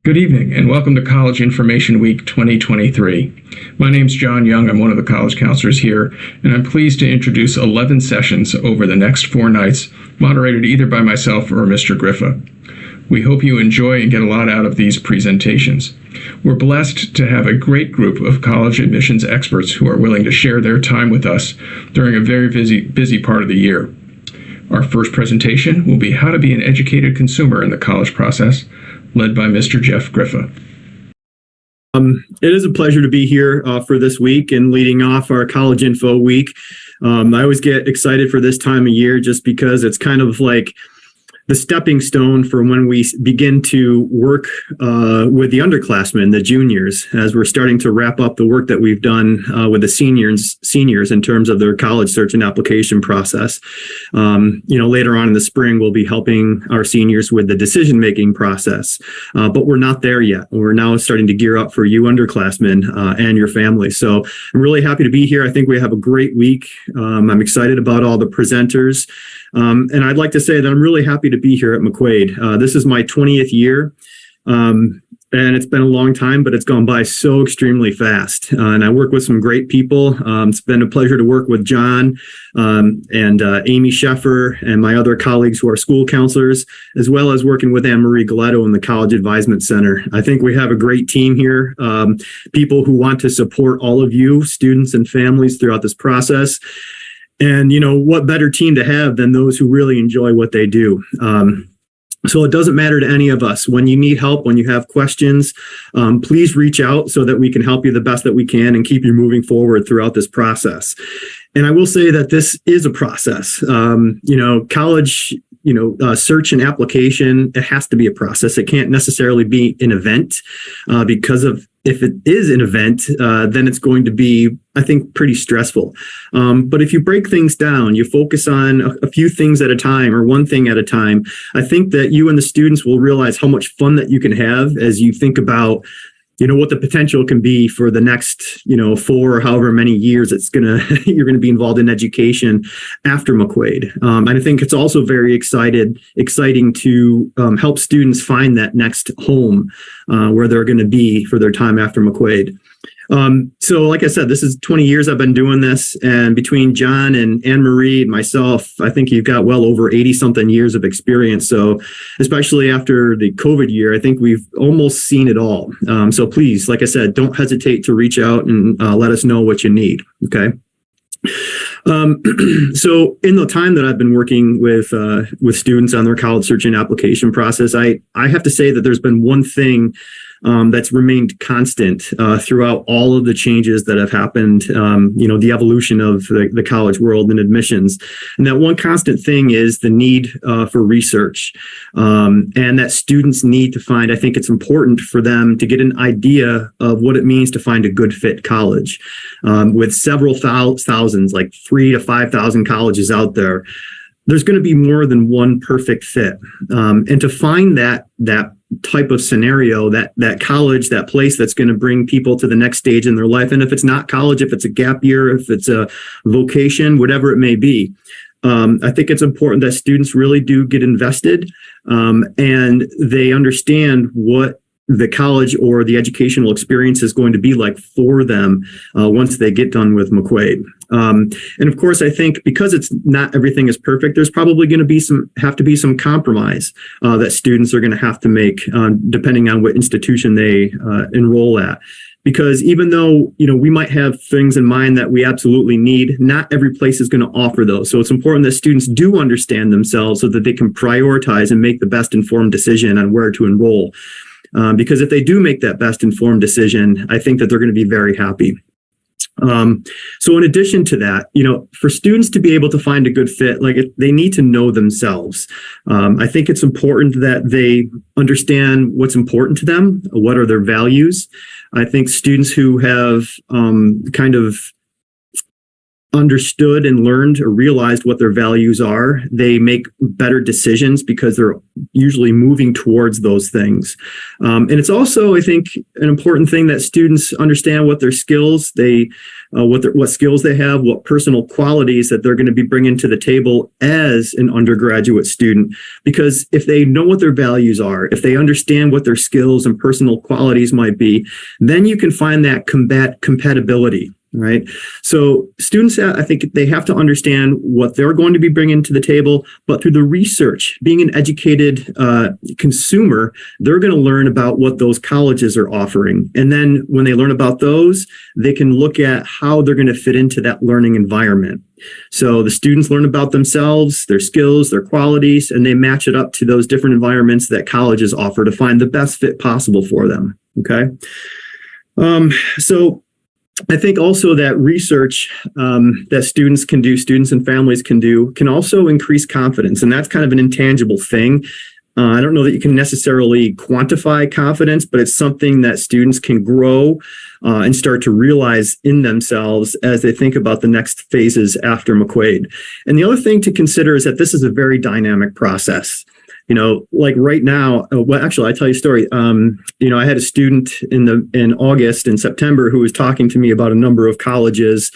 Good evening, and welcome to College Information Week 2023. My name's John Young. I'm one of the college counselors here, and I'm pleased to introduce 11 sessions over the next 4 nights, moderated either by myself or Mr. Grifa. We hope you enjoy and get a lot out of these presentations. We're blessed to have a great group of college admissions experts who are willing to share their time with us during a very busy part of the year. Our first presentation will be How to be an Educated Consumer in the College Process, led by Mr. Jeff Grifa. It is a pleasure to be here for this week and leading off our College Info Week. I always get excited for this time of year just because it's kind of like the stepping stone for when we begin to work with the underclassmen, the juniors, as we're starting to wrap up the work that we've done with the seniors in terms of their college search and application process. Later on in the spring, we'll be helping our seniors with the decision-making process, but we're not there yet. We're now starting to gear up for you underclassmen and your families. So I'm really happy to be here. I think we have a great week. I'm excited about all the presenters. And I'd like to say that I'm really happy to be here at McQuaid. This is my 20th year, and it's been a long time, but it's gone by so extremely fast. And I work with some great people. It's been a pleasure to work with John and Amy Sheffer and my other colleagues who are school counselors, as well as working with Anne-Marie Galetto in the College Advisement Center. I think we have a great team here, people who want to support all of you, students and families throughout this process. And, what better team to have than those who really enjoy what they do? So it doesn't matter to any of us. When you need help, when you have questions, please reach out so that we can help you the best that we can and keep you moving forward throughout this process. And I will say that this is a process. College, search and application, it has to be a process. It can't necessarily be an event because of if it is an event, then it's going to be, I think, pretty stressful. But if you break things down, you focus on a few things at a time or one thing at a time, I think that you and the students will realize how much fun that you can have as you think about what the potential can be for the next, 4 or however many years you're going to be involved in education after McQuaid. And I think it's also very exciting to help students find that next home where they're going to be for their time after McQuaid. So like I said, this is 20 years I've been doing this, and between John and Anne-Marie and myself, I think you've got well over 80 something years of experience. So especially after the COVID year, I think we've almost seen it all. So please, like I said, don't hesitate to reach out and let us know what you need. Okay. So in the time that I've been working with students on their college search and application process, I have to say that there's been one thing that's remained constant throughout all of the changes that have happened, the evolution of the college world and admissions. And that one constant thing is the need for research, and that students need to find, I think it's important for them to get an idea of what it means to find a good fit college. With several thousands, like 3,000 to 5,000 colleges out there, there's going to be more than one perfect fit. And to find that type of scenario, that college, that place that's going to bring people to the next stage in their life. And if it's not college, if it's a gap year, if it's a vocation, whatever it may be, I think it's important that students really do get invested and they understand what the college or the educational experience is going to be like for them once they get done with McQuaid. And of course, I think because it's not everything is perfect, there's probably going to have to be some compromise that students are going to have to make depending on what institution they enroll at. Because even though, we might have things in mind that we absolutely need, not every place is going to offer those. So it's important that students do understand themselves so that they can prioritize and make the best informed decision on where to enroll. Because if they do make that best informed decision, I think that they're going to be very happy. So in addition to that, for students to be able to find a good fit, they need to know themselves. I think it's important that they understand what's important to them, what are their values. I think students who have kind of understood and learned or realized what their values are, they make better decisions because they're usually moving towards those things. And it's also, I think, an important thing that students understand what their skills, what skills they have, what personal qualities that they're going to be bringing to the table as an undergraduate student. Because if they know what their values are, if they understand what their skills and personal qualities might be, then you can find that compatibility. Right. So students, I think they have to understand what they're going to be bringing to the table, but through the research, being an educated consumer, they're going to learn about what those colleges are offering. And then when they learn about those, they can look at how they're going to fit into that learning environment. So the students learn about themselves, their skills, their qualities, and they match it up to those different environments that colleges offer to find the best fit possible for them. Okay. So I think also that research that students can do, students and families can do, can also increase confidence. And that's kind of an intangible thing. I don't know that you can necessarily quantify confidence, but it's something that students can grow and start to realize in themselves as they think about the next phases after McQuaid. And the other thing to consider is that this is a very dynamic process. Like right now, well, actually, I tell you a story. I had a student in August and September who was talking to me about a number of colleges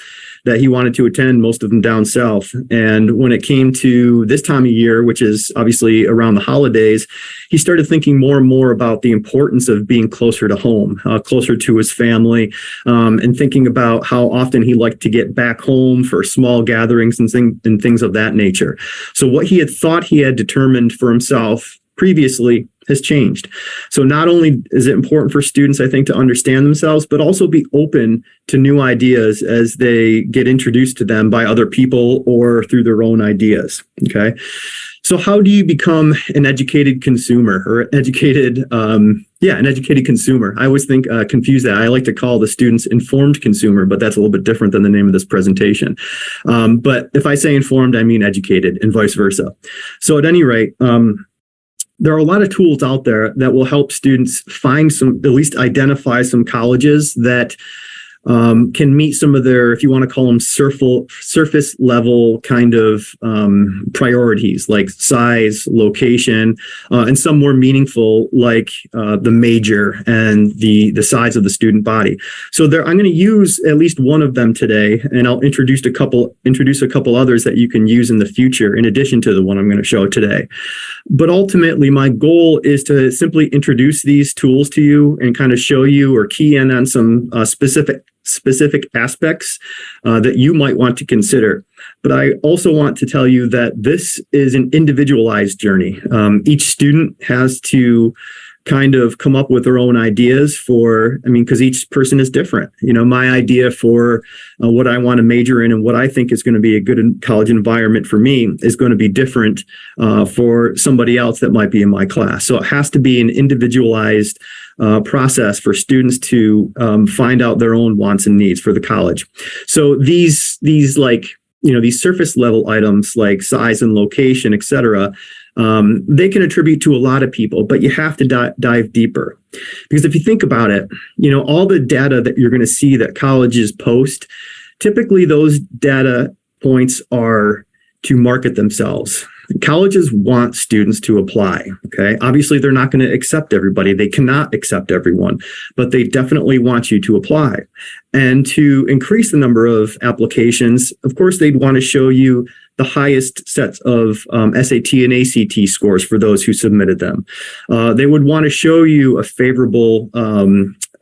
that he wanted to attend, most of them down south. And when it came to this time of year, which is obviously around the holidays, he started thinking more and more about the importance of being closer to home, closer to his family, and thinking about how often he liked to get back home for small gatherings and things of that nature. So what he had thought he had determined for himself previously has changed. So not only is it important for students, I think, to understand themselves, but also be open to new ideas as they get introduced to them by other people or through their own ideas. Okay. So how do you become an educated consumer or an educated consumer? I always confuse that. I like to call the students informed consumer, but that's a little bit different than the name of this presentation. But if I say informed, I mean educated and vice versa. So at any rate, there are a lot of tools out there that will help students find at least identify some colleges that can meet some of their, if you want to call them surface level kind of priorities, like size, location, and some more meaningful, like the major and the size of the student body. So I'm going to use at least one of them today, and I'll introduce a couple others that you can use in the future, in addition to the one I'm going to show today. But ultimately, my goal is to simply introduce these tools to you and kind of show you or key in on some specific aspects that you might want to consider. But I also want to tell you that this is an individualized journey. Each student has to kind of come up with their own ideas because each person is different. My idea for what I want to major in and what I think is going to be a good college environment for me is going to be different for somebody else that might be in my class. So it has to be an individualized process for students to find out their own wants and needs for the college. So these surface level items like size and location, et cetera, they can attribute to a lot of people, but you have to dive deeper. Because if you think about it, all the data that you're going to see that colleges post, typically those data points are to market themselves. Colleges want students to apply. Okay. Obviously, they're not going to accept everybody. They cannot accept everyone, but they definitely want you to apply. And to increase the number of applications, of course, they'd want to show you the highest sets of SAT and ACT scores for those who submitted them. They would want to show you a favorable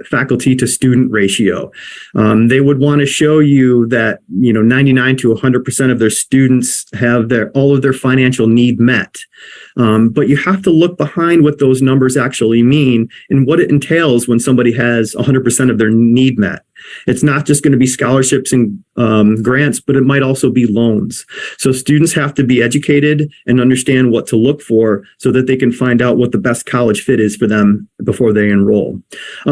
faculty to student ratio. They would want to show you that 99 to 100% of their students have all of their financial need met. But you have to look behind what those numbers actually mean and what it entails when somebody has 100% of their need met. It's not just going to be scholarships and grants, but it might also be loans. So students have to be educated and understand what to look for so that they can find out what the best college fit is for them before they enroll.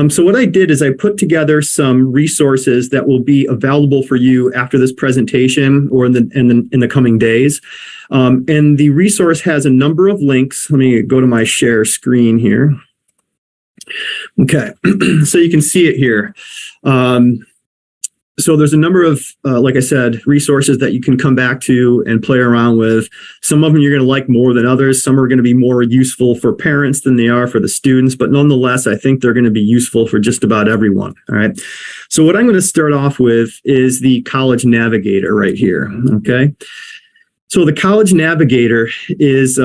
So what I did is I put together some resources that will be available for you after this presentation or in the coming days. And the resource has a number of links. Let me go to my share screen here. Okay, so you can see it here. So there's a number of, like I said, resources that you can come back to and play around with. Some of them you're going to like more than others. Some are going to be more useful for parents than they are for the students. But nonetheless, I think they're going to be useful for just about everyone. All right. So what I'm going to start off with is the College Navigator right here. Okay. So the College Navigator is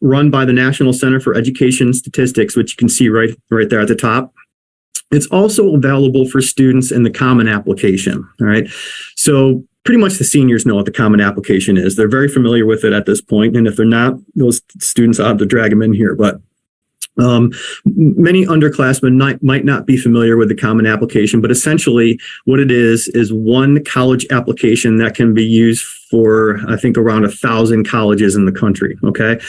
run by the National Center for Education Statistics, which you can see right there at the top. It's also available for students in the Common Application. All right. So pretty much the seniors know what the Common Application is. They're very familiar with it at this point. And if they're not, those students, I'll have to drag them in here. But many underclassmen might not be familiar with the Common Application, but essentially what it is one college application that can be used for, I think, around 1,000 colleges in the country. Okay.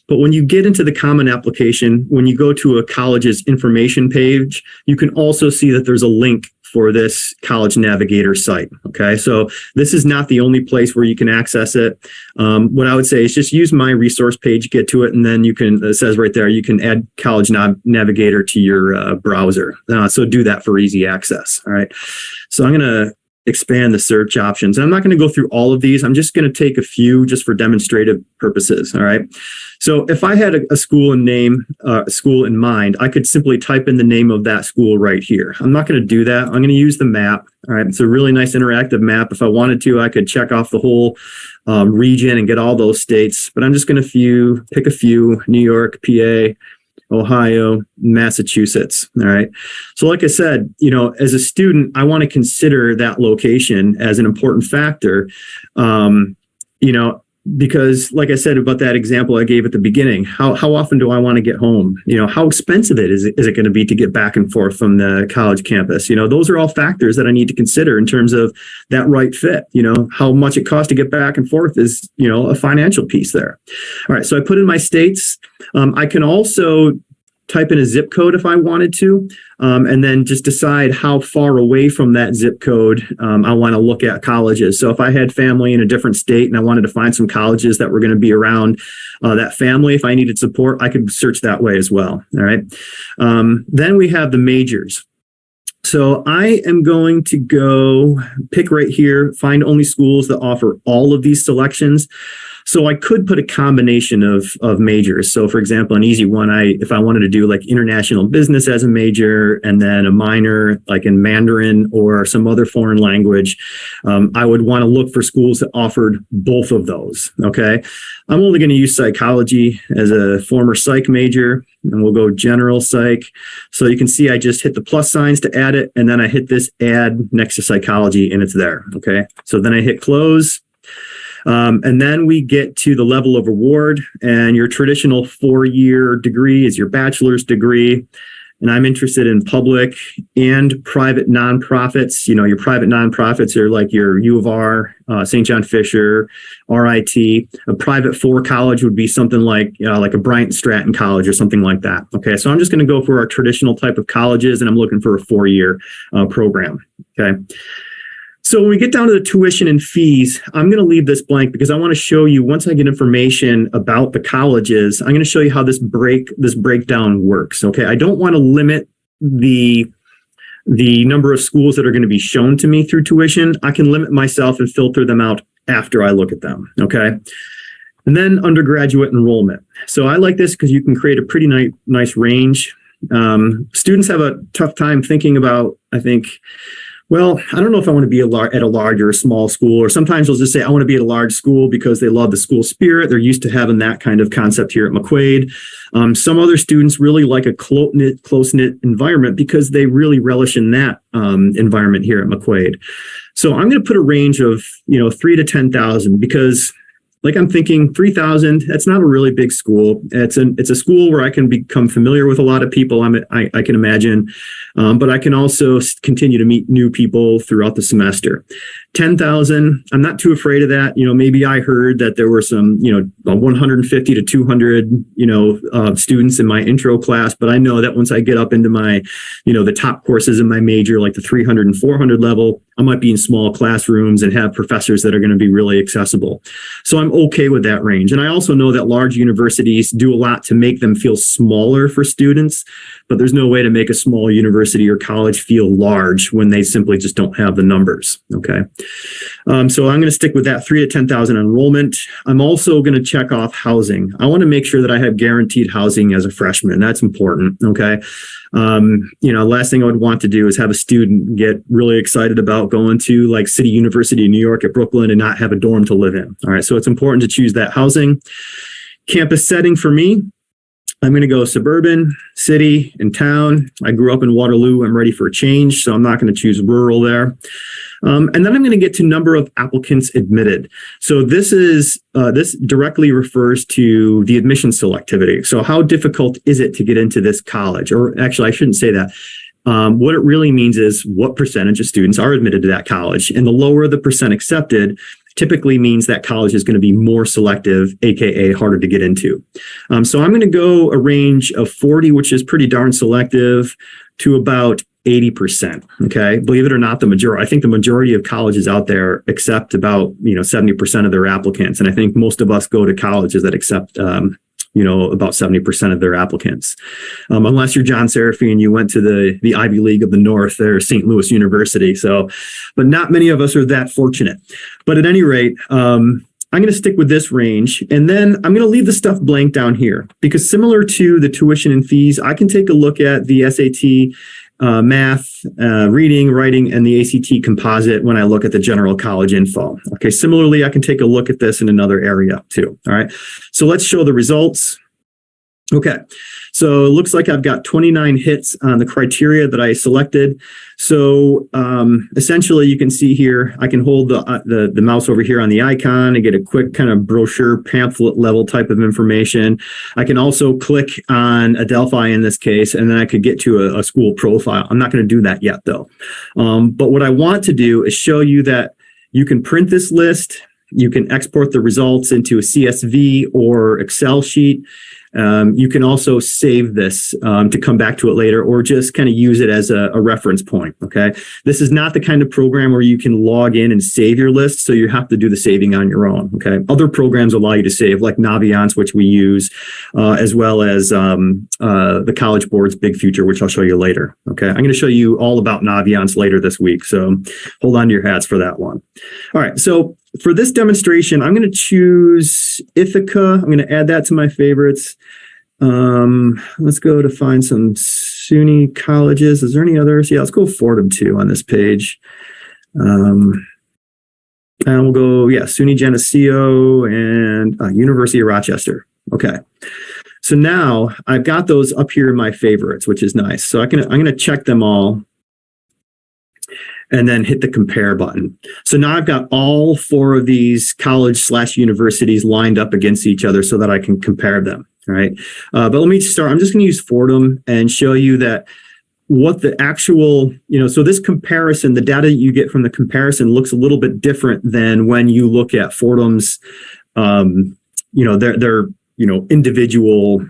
But when you get into the Common Application, when you go to a college's information page, you can also see that there's a link for this College Navigator site. Okay, so this is not the only place where you can access it. What I would say is just use my resource page, get to it, and then you can, it says right there, you can add College Navigator to your browser. So do that for easy access. All right, so I'm going to expand the search options. And I'm not going to go through all of these. I'm just going to take a few just for demonstrative purposes. All right. So if I had a school in mind, I could simply type in the name of that school right here. I'm not going to do that. I'm going to use the map. All right. It's a really nice interactive map. If I wanted to, I could check off the whole region and get all those states, but I'm just going to pick a few: New York, PA, Ohio, Massachusetts. All right. So like I said, as a student, I want to consider that location as an important factor, because like I said about that example I gave at the beginning, how often do I want to get home? How expensive is it going to be to get back and forth from the college campus? Those are all factors that I need to consider in terms of that right fit. How much it costs to get back and forth is, a financial piece there. All right. So I put in my states. I can also type in a zip code if I wanted to, and then just decide how far away from that zip code I want to look at colleges. So if I had family in a different state and I wanted to find some colleges that were going to be around that family, if I needed support, I could search that way as well. All right. Then we have the majors. So I am going to go pick right here, find only schools that offer all of these selections. So I could put a combination of majors. So for example, an easy one, if I wanted to do like international business as a major and then a minor like in Mandarin or some other foreign language, I would want to look for schools that offered both of those. Okay. I'm only going to use psychology as a former psych major, and we'll go general psych. So you can see I just hit the plus signs to add it, and then I hit this add next to psychology and it's there. Okay. So then I hit close. And then we get to the level of award, and your traditional 4-year degree is your bachelor's degree. And I'm interested in public and private nonprofits. Your private nonprofits are like your U of R, St. John Fisher, RIT. A private for college would be something like a Bryant Stratton College or something like that. Okay, so I'm just going to go for our traditional type of colleges, and I'm looking for a 4-year program. Okay. So when we get down to the tuition and fees, I'm going to leave this blank because I want to show you, once I get information about the colleges, I'm going to show you how this breakdown works. Okay, I don't want to limit the number of schools that are going to be shown to me through tuition. I can limit myself and filter them out after I look at them. Okay. And then undergraduate enrollment. So I like this because you can create a pretty nice range. Students have a tough time thinking about, I think, well, I don't know if I want to be at a large or a small school, or sometimes they'll just say, I want to be at a large school because they love the school spirit. They're used to having that kind of concept here at McQuaid. Some other students really like a close-knit environment because they really relish in that environment here at McQuaid. So I'm going to put a range of, 3 to 10,000 because, like, I'm thinking 3,000, that's not a really big school. It's a school where I can become familiar with a lot of people, I can imagine, but I can also continue to meet new people throughout the semester. 10,000, I'm not too afraid of that. Maybe I heard that there were some, 150 to 200, students in my intro class, but I know that once I get up into my, the top courses in my major, like the 300 and 400 level, I might be in small classrooms and have professors that are going to be really accessible. So I'm okay with that range. And I also know that large universities do a lot to make them feel smaller for students, but there's no way to make a small university or college feel large when they simply just don't have the numbers. Okay. So I'm going to stick with that 3 to 10,000 enrollment. I'm also going to check off housing. I want to make sure that I have guaranteed housing as a freshman. That's important. Okay. Last thing I would want to do is have a student get really excited about going to like City University of New York at Brooklyn and not have a dorm to live in. All right. So it's important to choose that housing. Campus setting for me, I'm going to go suburban, city, and town. I grew up in Waterloo. I'm ready for a change, so I'm not going to choose rural there. And then I'm going to get to number of applicants admitted. So this directly refers to the admission selectivity. So how difficult is it to get into this college? Or actually, I shouldn't say that. What it really means is what percentage of students are admitted to that college. And the lower the percent accepted, typically means that college is going to be more selective, aka harder to get into. So I'm going to go a range of 40, which is pretty darn selective, to about 80%. Okay. Believe it or not, I think the majority of colleges out there accept about, 70% of their applicants. And I think most of us go to colleges that accept, about 70% of their applicants. Unless you're John Serafine and you went to the Ivy League of the North, there, St. Louis University. So, but not many of us are that fortunate. But at any rate, I'm going to stick with this range, and then I'm going to leave the stuff blank down here, because similar to the tuition and fees, I can take a look at the SAT, math, reading, writing, and the ACT composite when I look at the general college info. Okay, similarly, I can take a look at this in another area too. All right, so let's show the results. Okay, so it looks like I've got 29 hits on the criteria that I selected. So essentially, you can see here, I can hold the mouse over here on the icon and get a quick kind of brochure pamphlet level type of information. I can also click on Adelphi in this case, and then I could get to a school profile. I'm not going to do that yet, though. But what I want to do is show you that you can print this list. You can export the results into a CSV or Excel sheet. You can also save this to come back to it later, or just kind of use it as a reference point. Okay. This is not the kind of program where you can log in and save your list. So you have to do the saving on your own. Okay. Other programs allow you to save, like Naviance, which we use, as well as the College Board's Big Future, which I'll show you later. Okay. I'm going to show you all about Naviance later this week. So hold on to your hats for that one. All right. So for this demonstration, I'm going to choose Ithaca. I'm going to add that to my favorites. Let's go to find some SUNY colleges. Is there any others? Yeah, let's go Fordham too on this page. And we'll go, SUNY Geneseo and University of Rochester. Okay. So now I've got those up here in my favorites, which is nice. So I'm going to check them all, and then hit the compare button. So now I've got all 4 of these college/universities lined up against each other so that I can compare them. All right. But let me start. I'm just going to use Fordham and show you that what the actual, so this comparison, the data you get from the comparison looks a little bit different than when you look at Fordham's, their individual,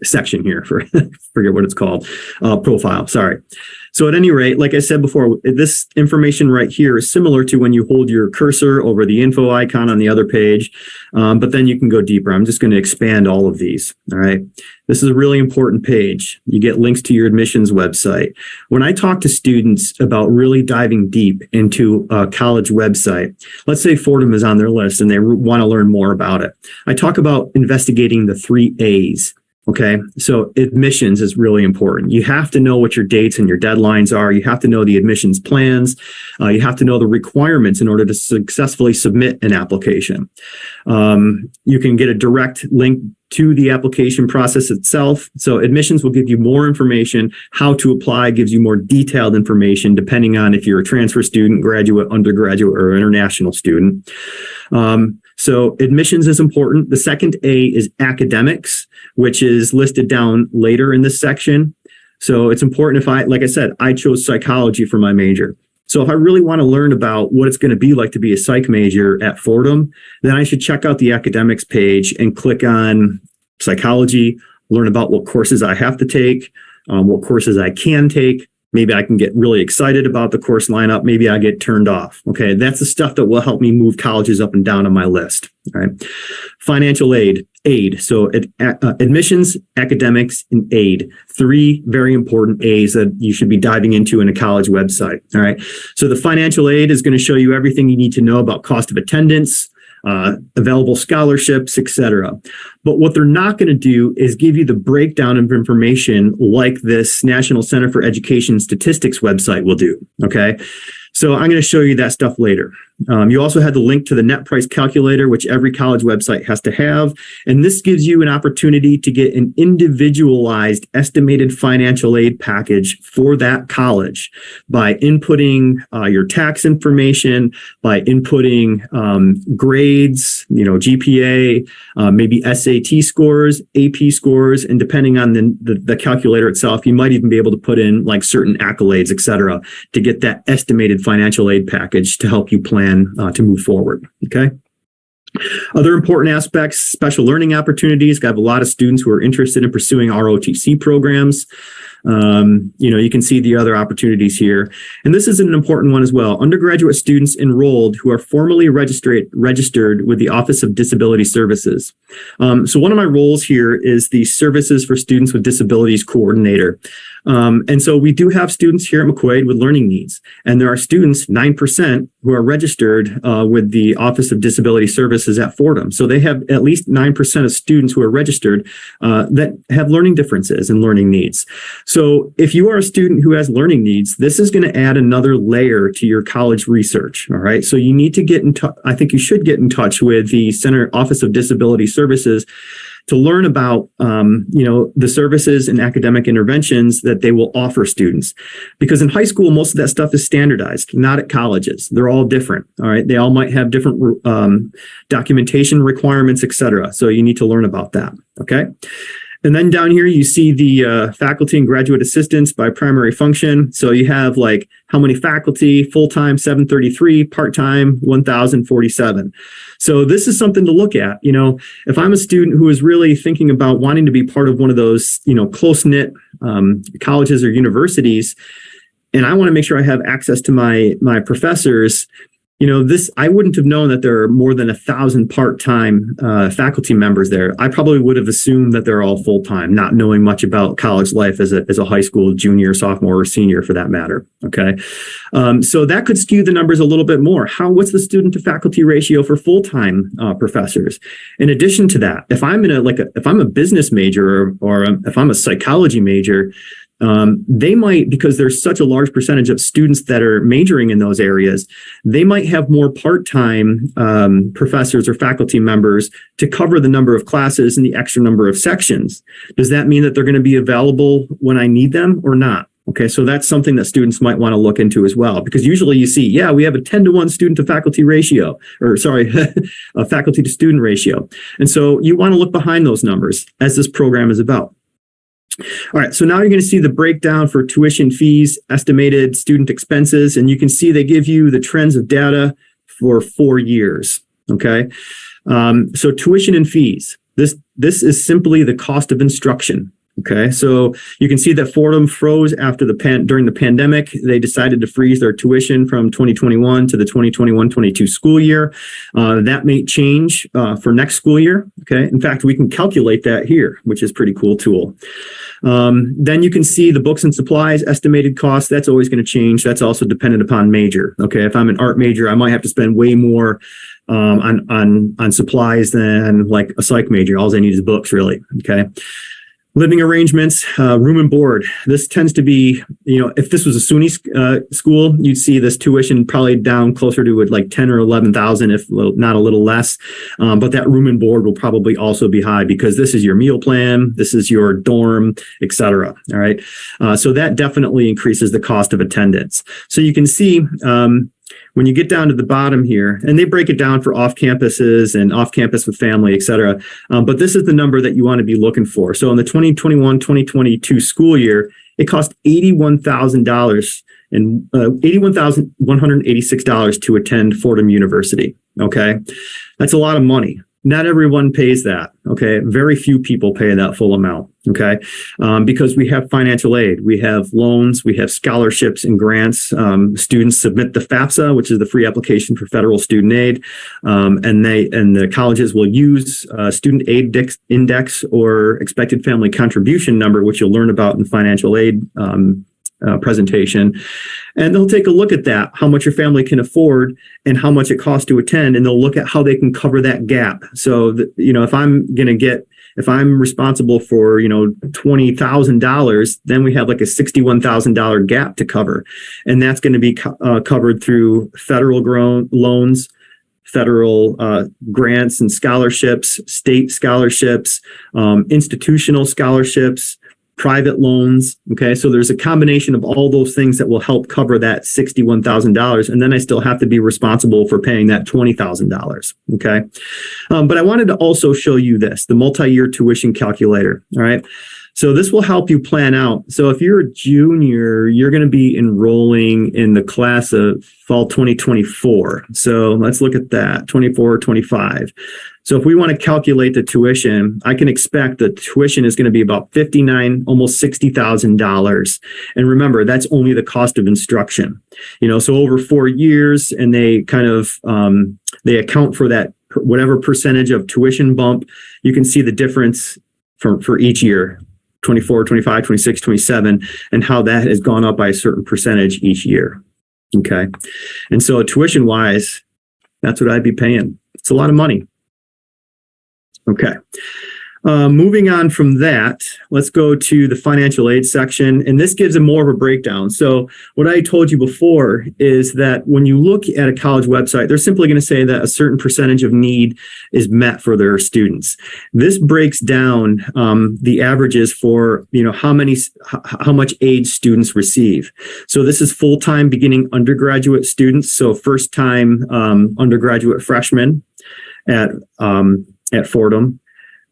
section here for forget what it's called, profile. Sorry. So at any rate, like I said before, this information right here is similar to when you hold your cursor over the info icon on the other page, but then you can go deeper. I'm just going to expand all of these. All right. This is a really important page. You get links to your admissions website. When I talk to students about really diving deep into a college website, let's say Fordham is on their list and they want to learn more about it. I talk about investigating the 3 A's. Okay, so admissions is really important. You have to know what your dates and your deadlines are. You have to know the admissions plans. You have to know the requirements in order to successfully submit an application. You can get a direct link to the application process itself. So admissions will give you more information. How to apply gives you more detailed information depending on if you're a transfer student, graduate, undergraduate, or international student. So admissions is important. The second A is academics, which is listed down later in this section. So it's important like I said, I chose psychology for my major. So if I really want to learn about what it's going to be like to be a psych major at Fordham, then I should check out the academics page and click on psychology, learn about what courses I have to take, what courses I can take, Maybe I can get really excited about the course lineup. Maybe I get turned off. Okay, that's the stuff that will help me move colleges up and down on my list. All right. Financial aid. So admissions, academics, and aid. 3 very important A's that you should be diving into in a college website. All right. So the financial aid is going to show you everything you need to know about cost of attendance, available scholarships, etc. But what they're not going to do is give you the breakdown of information like this National Center for Education Statistics website will do. Okay. So I'm going to show you that stuff later. You also had the link to the net price calculator, which every college website has to have. And this gives you an opportunity to get an individualized estimated financial aid package for that college by inputting your tax information, by inputting grades, GPA, maybe SAT scores, AP scores, and depending on the calculator itself, you might even be able to put in like certain accolades, et cetera, to get that estimated financial aid package to help you plan to move forward. Okay. Other important aspects, special learning opportunities. I have a lot of students who are interested in pursuing ROTC programs. You can see the other opportunities here. And this is an important one as well. Undergraduate students enrolled who are formally registered with the Office of Disability Services. So one of my roles here is the Services for Students with Disabilities Coordinator. And so we do have students here at McQuaid with learning needs. And there are students, 9%, who are registered with the Office of Disability Services at Fordham. So they have at least 9% of students who are registered that have learning differences and learning needs. So if you are a student who has learning needs, this is going to add another layer to your college research. All right. So you need to get in touch. I think you should get in touch with the Office of Disability Services to learn about, the services and academic interventions that they will offer students. Because in high school, most of that stuff is standardized, not at colleges. They're all different. All right. They all might have different documentation requirements, et cetera. So you need to learn about that. Okay. And then down here, you see the faculty and graduate assistants by primary function. So you have like how many faculty, full-time 733, part-time 1,047. So this is something to look at. If I'm a student who is really thinking about wanting to be part of one of those, close-knit colleges or universities, and I want to make sure I have access to my professors, I wouldn't have known that there are more than 1,000 part-time faculty members there. I probably would have assumed that they're all full-time, not knowing much about college life as a high school junior, sophomore, or senior for that matter. Okay. So that could skew the numbers a little bit more. What's the student to faculty ratio for full-time professors? In addition to that, if I'm if I'm a business major or if I'm a psychology major, they might, because there's such a large percentage of students that are majoring in those areas, they might have more part-time professors or faculty members to cover the number of classes and the extra number of sections. Does that mean that they're going to be available when I need them or not? Okay, so that's something that students might want to look into as well, because usually you see, we have a 10-to-1 student to faculty ratio, a faculty to student ratio. And so you want to look behind those numbers as this program is about. All right, so now you're going to see the breakdown for tuition fees, estimated student expenses, and you can see they give you the trends of data for 4 years. Okay, so tuition and fees. This is simply the cost of instruction. Okay, so you can see that Fordham froze after during the pandemic. They decided to freeze their tuition from 2021 to the 2021-22 school year. That may change for next school year. Okay, in fact, we can calculate that here, which is a pretty cool tool. Then you can see the books and supplies estimated cost. That's always going to change. That's also dependent upon major. Okay, if I'm an art major, I might have to spend way more on supplies than like a psych major. All I need is books, really. Okay. Living arrangements, room and board. This tends to be, if this was a SUNY school, you'd see this tuition probably down closer to like 10 or 11,000, if not a little less. But that room and board will probably also be high because this is your meal plan, this is your dorm, etc. All right. So that definitely increases the cost of attendance. So you can see, when you get down to the bottom here, and they break it down for off campuses and off campus with family, et cetera. But this is the number that you want to be looking for. So in the 2021-2022 school year, it cost $81,000 and $81,186 to attend Fordham University. Okay. That's a lot of money. not everyone pays that. Okay. Very few people pay that full amount. Okay. Because we have financial aid, we have loans, we have scholarships and grants. Students submit the FAFSA, which is the free application for federal student aid. And the colleges will use student aid index or expected family contribution number, which you'll learn about in financial aid presentation. And they'll take a look at that, how much your family can afford and how much it costs to attend. And they'll look at how they can cover that gap. So, if I'm responsible for, $20,000, then we have like a $61,000 gap to cover. And that's going to be covered through federal loans, federal grants and scholarships, state scholarships, institutional scholarships, private loans. Okay. So there's a combination of all those things that will help cover that $61,000. And then I still have to be responsible for paying that $20,000. Okay. But I wanted to also show you this, the multi-year tuition calculator. All right. So this will help you plan out. So if you're a junior, you're going to be enrolling in the class of fall 2024. So let's look at that, 24, 25. So if we want to calculate the tuition, I can expect the tuition is going to be about $59,000, almost $60,000. And remember, that's only the cost of instruction. So over 4 years, and they kind of they account for that whatever percentage of tuition bump. You can see the difference for each year. 24, 25, 26, 27, and how that has gone up by a certain percentage each year. Okay. And so tuition wise, that's what I'd be paying. It's a lot of money. Okay. Moving on from that, let's go to the financial aid section. And this gives a more of a breakdown. So what I told you before is that when you look at a college website, they're simply going to say that a certain percentage of need is met for their students. This breaks down the averages for, how much aid students receive. So this is full-time beginning undergraduate students. So first-time undergraduate freshmen at Fordham.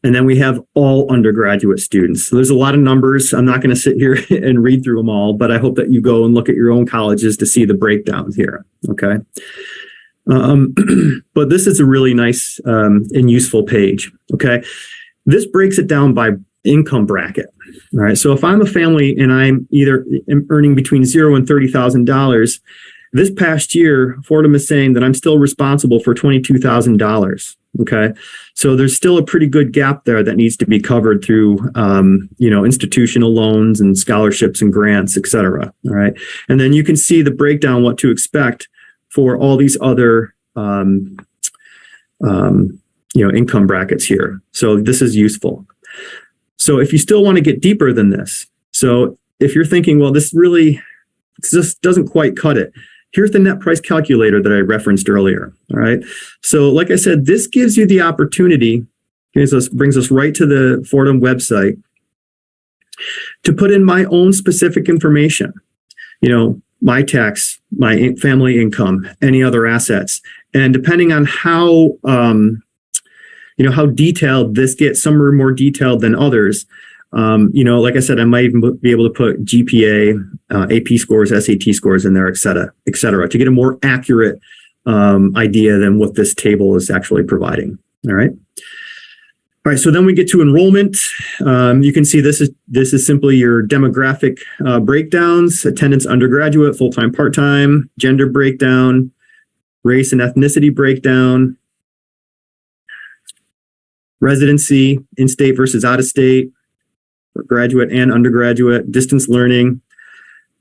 And then we have all undergraduate students. So there's a lot of numbers. I'm not going to sit here and read through them all, but I hope that you go and look at your own colleges to see the breakdowns here. Okay. But this is a really nice and useful page. Okay. This breaks it down by income bracket. All right. So if I'm a family and I'm either earning between $0 and $30,000, this past year, Fordham is saying that I'm still responsible for $22,000. Okay. So there's still a pretty good gap there that needs to be covered through, institutional loans and scholarships and grants, et cetera. All right. And then you can see the breakdown, what to expect for all these other, income brackets here. So this is useful. So if you still want to get deeper than this, so if you're thinking, well, this just doesn't quite cut it. Here's the net price calculator that I referenced earlier. All right. So like I said, this gives you the opportunity, brings us right to the Fordham website to put in my own specific information, my tax, my family income, any other assets. And depending on how detailed this gets, some are more detailed than others. Like I said, I might even be able to put GPA, AP scores, SAT scores in there, et cetera, to get a more accurate idea than what this table is actually providing. All right. All right. So then we get to enrollment. You can see this is simply your demographic breakdowns: attendance, undergraduate, full-time, part-time, gender breakdown, race and ethnicity breakdown, residency, in-state versus out-of-state, graduate and undergraduate, distance learning,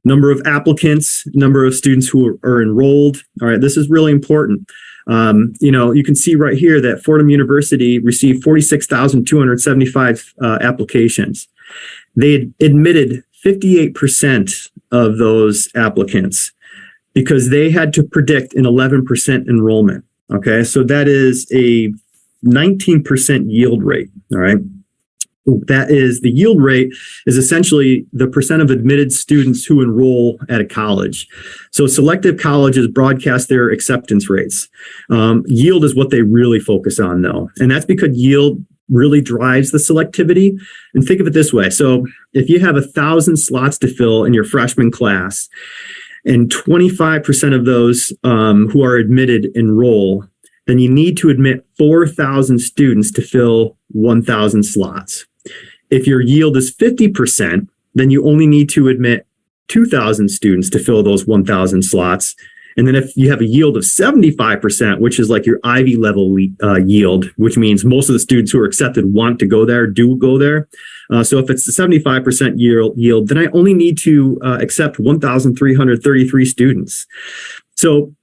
number of applicants, number of students who are enrolled. All right, this is really important. You can see right here that Fordham University received 46,275 applications. They admitted 58% of those applicants because they had to predict an 11% enrollment. Okay, so that is a 19% yield rate. All right. The yield rate is essentially the percent of admitted students who enroll at a college. So selective colleges broadcast their acceptance rates. Yield is what they really focus on, though. And that's because yield really drives the selectivity. And think of it this way. So if you have 1,000 slots to fill in your freshman class and 25% of those who are admitted enroll, then you need to admit 4,000 students to fill 1,000 slots. If your yield is 50%, then you only need to admit 2,000 students to fill those 1,000 slots. And then if you have a yield of 75%, which is like your Ivy level yield, which means most of the students who are accepted want to go there, do go there. So if it's the 75% yield, then I only need to accept 1,333 students. So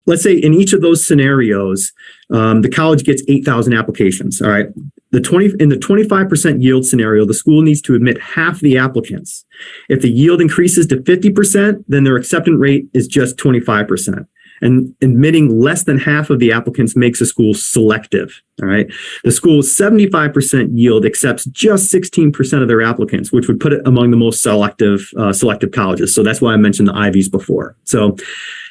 let's say in each of those scenarios, the college gets 8,000 applications. All right. In the 25% yield scenario, the school needs to admit half the applicants. If the yield increases to 50%, then their acceptance rate is just 25%. And admitting less than half of the applicants makes a school selective. All right. The school's 75% yield accepts just 16% of their applicants, which would put it among the most selective colleges. So that's why I mentioned the Ivies before. So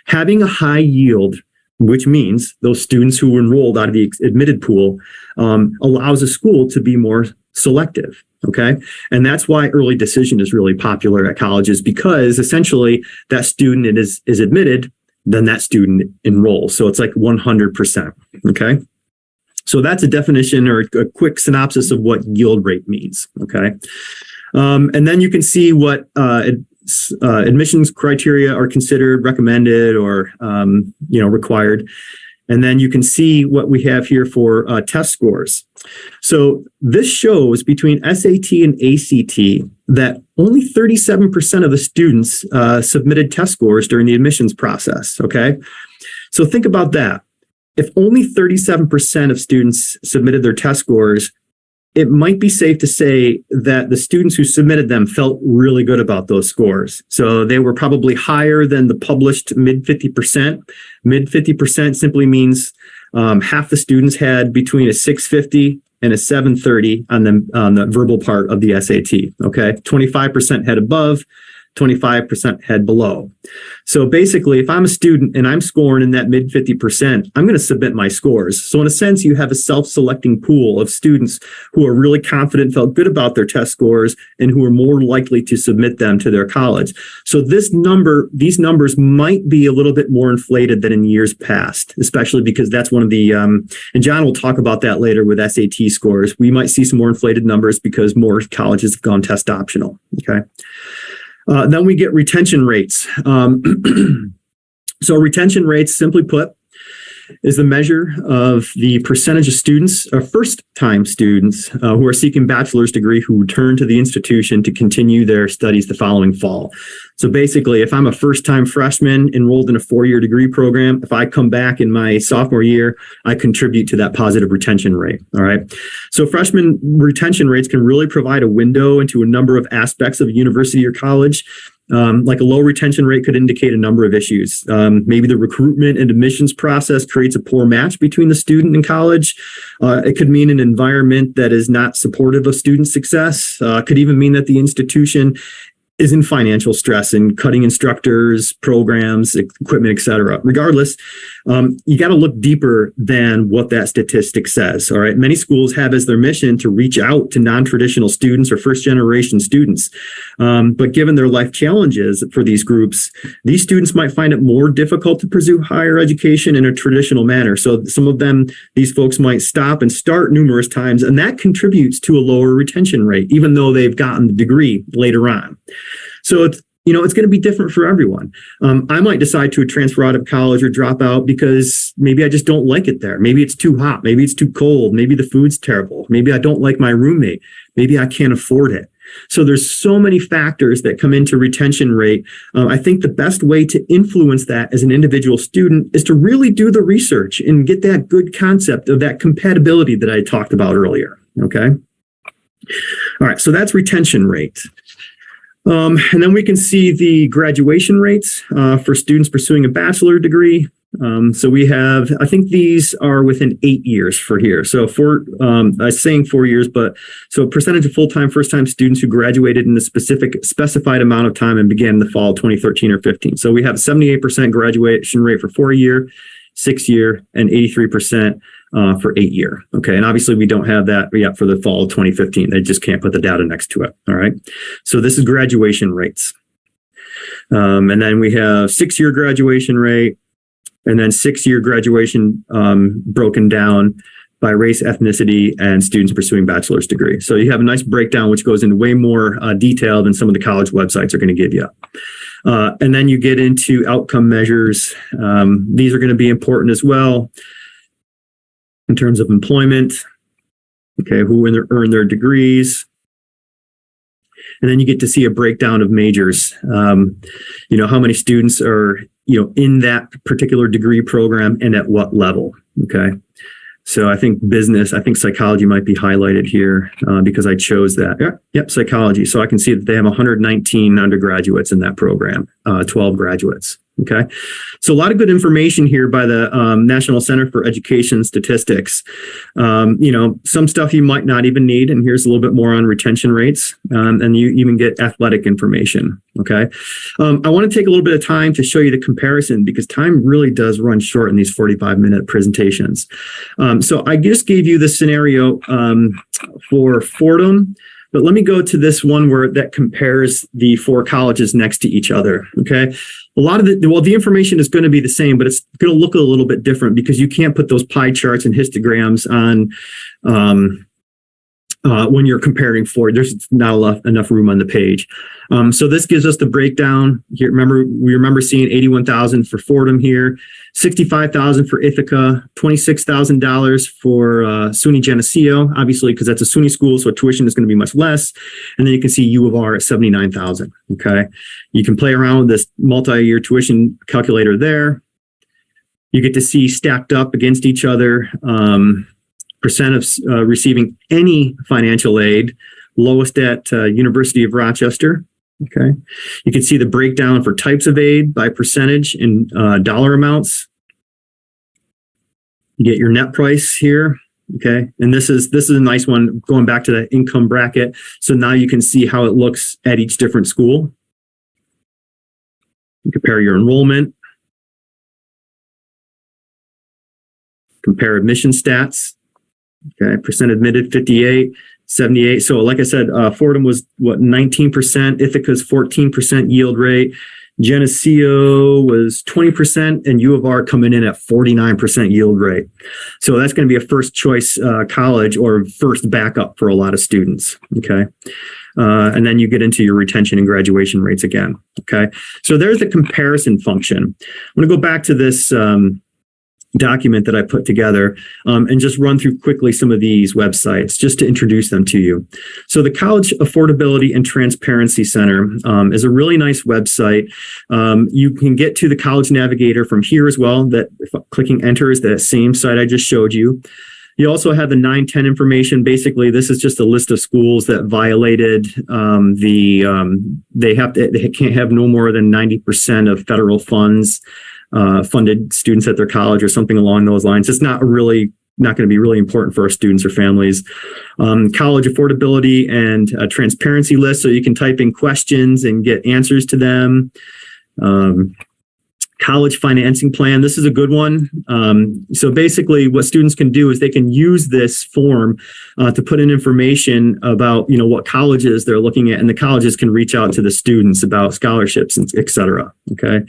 having a high yield, which means those students who were enrolled out of the admitted pool, allows a school to be more selective. Okay. And that's why early decision is really popular at colleges, because essentially that student is admitted, then that student enrolls. So it's like 100%. Okay. So that's a definition or a quick synopsis of what yield rate means. Okay. And then you can see what admissions criteria are considered recommended or required. And then you can see what we have here for test scores. So this shows between SAT and ACT that only 37% of the students submitted test scores during the admissions process. Okay. So think about that. If only 37% of students submitted their test scores, it might be safe to say that the students who submitted them felt really good about those scores. So they were probably higher than the published mid 50%. Mid 50% simply means half the students had between a 650 and a 730 on the verbal part of the SAT. Okay, 25% had above, 25% had below. So basically, if I'm a student and I'm scoring in that mid 50%, I'm going to submit my scores. So in a sense, you have a self-selecting pool of students who are really confident, felt good about their test scores, and who are more likely to submit them to their college. So these numbers might be a little bit more inflated than in years past, especially because that's one of the, and John will talk about that later with SAT scores. We might see some more inflated numbers because more colleges have gone test optional. Okay. Then we get retention rates. So retention rates, simply put, is the measure of the percentage of students, first-time students who are seeking bachelor's degree who return to the institution to continue their studies the following fall. So basically, if I'm a first-time freshman enrolled in a 4-year degree program, if I come back in my sophomore year, I contribute to that positive retention rate. All right. So freshman retention rates can really provide a window into a number of aspects of a university or college. Like a low retention rate could indicate a number of issues. Maybe the recruitment and admissions process creates a poor match between the student and college. It could mean an environment that is not supportive of student success. Could even mean that the institution is in financial stress and cutting instructors, programs, equipment, et cetera. Regardless, you got to look deeper than what that statistic says. All right. Many schools have as their mission to reach out to non-traditional students or first-generation students. But given their life challenges for these groups, these students might find it more difficult to pursue higher education in a traditional manner. So some of them, these folks might stop and start numerous times, and that contributes to a lower retention rate, even though they've gotten the degree later on. So it's going to be different for everyone. I might decide to transfer out of college or drop out because maybe I just don't like it there. Maybe it's too hot. Maybe it's too cold. Maybe the food's terrible. Maybe I don't like my roommate. Maybe I can't afford it. So there's so many factors that come into retention rate. I think the best way to influence that as an individual student is to really do the research and get that good concept of that compatibility that I talked about earlier. Okay. All right. So that's retention rate. And then we can see the graduation rates for students pursuing a bachelor degree. So we have, I think these are within 8 years for here. So I was saying 4 years, but so percentage of full-time, first-time students who graduated in the specified amount of time and began in the fall of 2013 or 15. So we have 78% graduation rate for 4-year, 6-year, and 83% for 8-year. Okay. And obviously we don't have that yet for the fall of 2015. They just can't put the data next to it. All right. So this is graduation rates. And then we have 6-year graduation rate, And then 6-year graduation broken down by race, ethnicity, and students pursuing bachelor's degree. So you have a nice breakdown, which goes into way more detail than some of the college websites are going to give you. And then you get into outcome measures. These are going to be important as well in terms of employment. Okay, who earn their degrees. And then you get to see a breakdown of majors. How many students are, in that particular degree program and at what level. Okay. So I think psychology might be highlighted here because I chose that. Yep, psychology. So I can see that they have 119 undergraduates in that program, 12 graduates. Okay. So a lot of good information here by the National Center for Education Statistics. Some stuff you might not even need. And here's a little bit more on retention rates. And you even get athletic information. Okay. I want to take a little bit of time to show you the comparison because time really does run short in these 45-minute presentations. So I just gave you the scenario for Fordham. But let me go to this one where that compares the 4 colleges next to each other. Okay. A lot of the information is going to be the same, but it's going to look a little bit different because you can't put those pie charts and histograms on when you're comparing 4. There's not enough room on the page. So this gives us the breakdown here. We remember seeing 81,000 for Fordham here, 65,000 for Ithaca, $26,000 for SUNY Geneseo, obviously because that's a SUNY school, so tuition is going to be much less. And then you can see U of R at 79,000. Okay, you can play around with this multi-year tuition calculator there. You get to see stacked up against each other. Percent of receiving any financial aid, lowest at University of Rochester. Okay, you can see the breakdown for types of aid by percentage in dollar amounts. You get your net price here. Okay, and this is a nice one going back to that income bracket. So now you can see how it looks at each different school. You compare your enrollment, compare admission stats. Okay, percent admitted 58, 78. So like I said, Fordham was 19%, Ithaca's 14% yield rate, Geneseo was 20%, and U of R coming in at 49% yield rate. So that's going to be a first choice college or first backup for a lot of students. Okay. And then you get into your retention and graduation rates again. Okay. So there's the comparison function. I'm going to go back to this document that I put together and just run through quickly some of these websites just to introduce them to you. So the College Affordability and Transparency Center is a really nice website. You can get to the College Navigator from here as well. That if clicking enter is that same site I just showed you. You also have the 910 information. Basically, this is just a list of schools that violated they can't have no more than 90% of federal funds funded students at their college or something along those lines. It's not going to be really important for our students or families. College affordability and transparency list, so you can type in questions and get answers to them. College financing plan. This is a good one. So basically what students can do is they can use this form to put in information about, what colleges they're looking at, and the colleges can reach out to the students about scholarships, et cetera. Okay.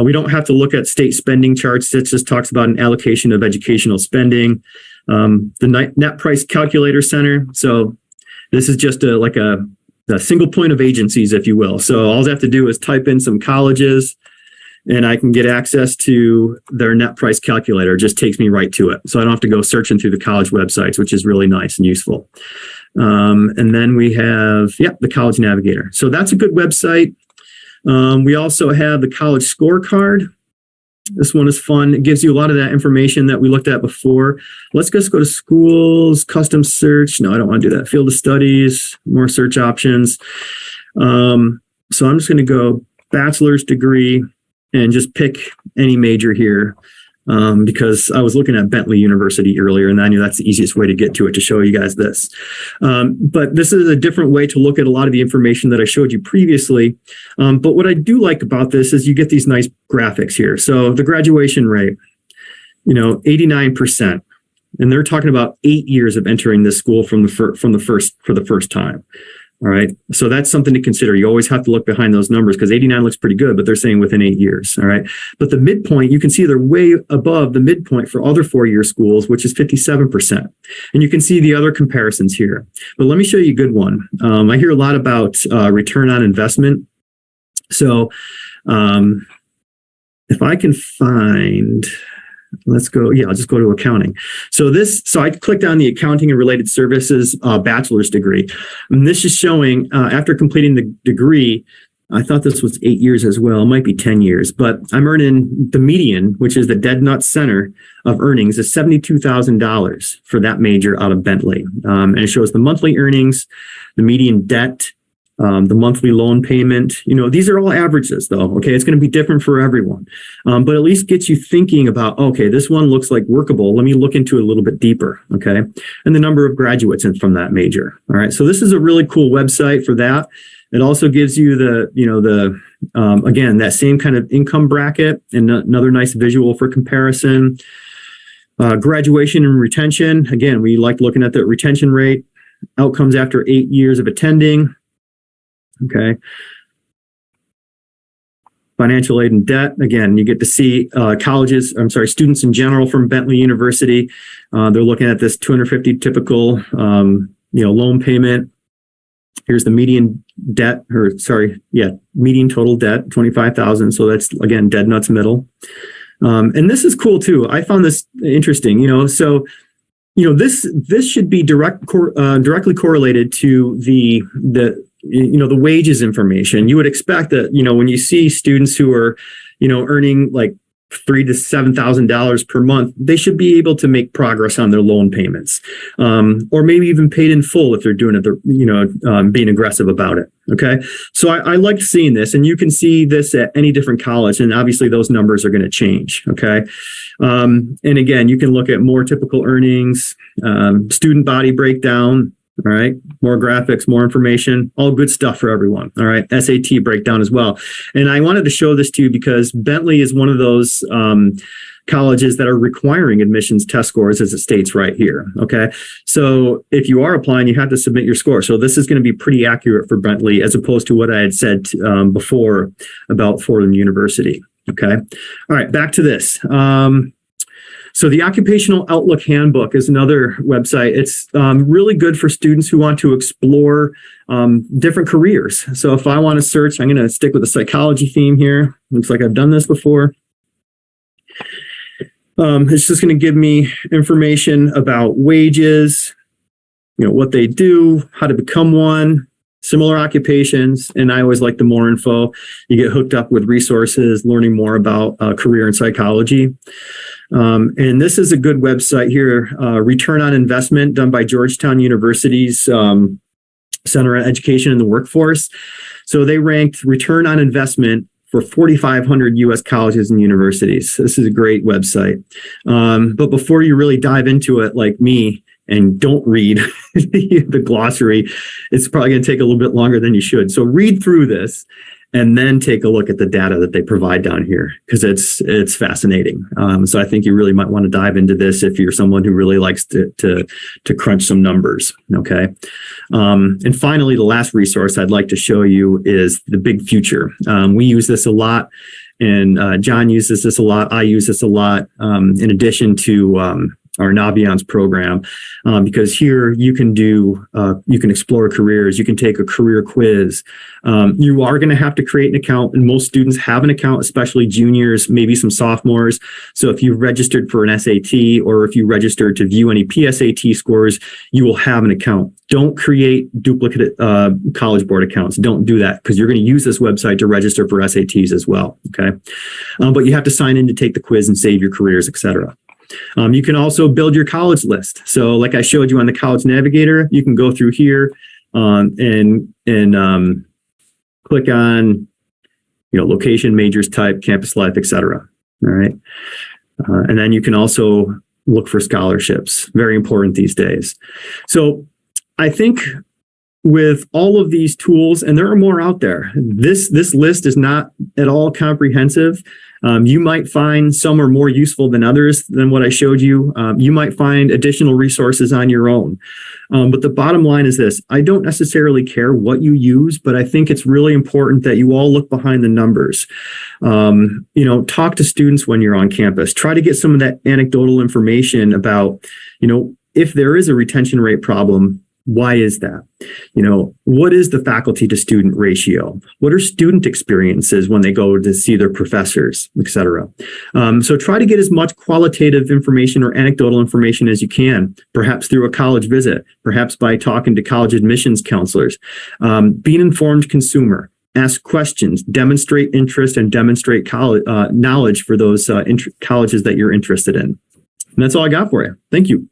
We don't have to look at state spending charts. It just talks about an allocation of educational spending. The net price calculator center. So this is just a single point of agencies, if you will. So all I have to do is type in some colleges and I can get access to their net price calculator. It just takes me right to it. So I don't have to go searching through the college websites, which is really nice and useful. And then we have, the College Navigator. So that's a good website. We also have the College Scorecard. This one is fun. It gives you a lot of that information that we looked at before. Let's just go to schools, custom search. No, I don't want to do that. Field of studies, more search options. So I'm just going to go bachelor's degree and just pick any major here because I was looking at Bentley University earlier and I knew that's the easiest way to get to it to show you guys this. But this is a different way to look at a lot of the information that I showed you previously. But what I do like about this is you get these nice graphics here. So the graduation rate, 89%. And they're talking about 8 years of entering this school for the first time. All right. So that's something to consider. You always have to look behind those numbers because 89 looks pretty good, but they're saying within 8 years. All right. But the midpoint, you can see they're way above the midpoint for other 4-year schools, which is 57%. And you can see the other comparisons here. But let me show you a good one. I hear a lot about return on investment. So if I can find... Let's go. Yeah, I'll just go to accounting. So I clicked on the accounting and related services bachelor's degree. And this is showing after completing the degree, I thought this was 8 years as well. It might be 10 years, but I'm earning the median, which is the dead nut center of earnings, is $72,000 for that major out of Bentley. And it shows the monthly earnings, the median debt, the monthly loan payment. These are all averages though. Okay. It's going to be different for everyone. But at least gets you thinking about, okay, this one looks like workable. Let me look into it a little bit deeper. Okay. And the number of graduates from that major. All right. So this is a really cool website for that. It also gives you again, that same kind of income bracket and another nice visual for comparison. Graduation and retention. Again, we like looking at the retention rate, outcomes after 8 years of attending. Okay. Financial aid and debt. Again, you get to see students in general from Bentley University. They're looking at this 250 typical, loan payment. Here's the median debt, median total debt, 25,000. So that's again, dead nuts middle. And this is cool too. I found this interesting, this should be directly correlated to the wages information. You would expect that, when you see students who are, earning like $3,000 to $7,000 per month, they should be able to make progress on their loan payments, or maybe even paid in full if they're doing it, being aggressive about it. Okay. So I liked seeing this, and you can see this at any different college, and obviously those numbers are going to change. Okay. And again, you can look at more typical earnings, student body breakdown. All right. More graphics, more information, all good stuff for everyone. All right. SAT breakdown as well. And I wanted to show this to you because Bentley is one of those colleges that are requiring admissions test scores, as it states right here. Okay. So if you are applying, you have to submit your score. So this is going to be pretty accurate for Bentley as opposed to what I had said before about Fordham University. Okay. All right. Back to this. So the Occupational Outlook Handbook is another website. It's really good for students who want to explore different careers. So if I want to search, I'm going to stick with the psychology theme here. Looks like I've done this before. It's just going to give me information about wages, what they do, how to become one, similar occupations. And I always like the more info. You get hooked up with resources, learning more about career in psychology. And this is a good website here, Return on Investment, done by Georgetown University's Center on Education and the Workforce. So they ranked return on investment for 4,500 U.S. colleges and universities. This is a great website. But before you really dive into it, like me, and don't read the glossary, it's probably going to take a little bit longer than you should. So read through this and then take a look at the data that they provide down here, because it's fascinating. So I think you really might want to dive into this if you're someone who really likes to crunch some numbers. Okay. And finally, the last resource I'd like to show you is the Big Future. We use this a lot, and John uses this a lot. I use this a lot, in addition to our Naviance program, because here you can explore careers. You can take a career quiz. You are going to have to create an account, and most students have an account, especially juniors, maybe some sophomores. So if you've registered for an SAT, or if you registered to view any PSAT scores, you will have an account. Don't create duplicate College Board accounts. Don't do that, because you're going to use this website to register for SATs as well. Okay, but you have to sign in to take the quiz and save your careers, etc. You can also build your college list. So like I showed you on the College Navigator, you can go through here and click on, location, majors, type, campus life, etc. All right. And then you can also look for scholarships. Very important these days. So I think with all of these tools, and there are more out there, this list is not at all comprehensive. You might find some are more useful than others than what I showed you. You might find additional resources on your own. But the bottom line is this: I don't necessarily care what you use, but I think it's really important that you all look behind the numbers. Talk to students when you're on campus. Try to get some of that anecdotal information about, if there is a retention rate problem, why is that? What is the faculty to student ratio? What are student experiences when they go to see their professors, et cetera? So try to get as much qualitative information or anecdotal information as you can, perhaps through a college visit, perhaps by talking to college admissions counselors. Be an informed consumer. Ask questions, demonstrate interest, and demonstrate knowledge for those colleges that you're interested in. And that's all I got for you. Thank you.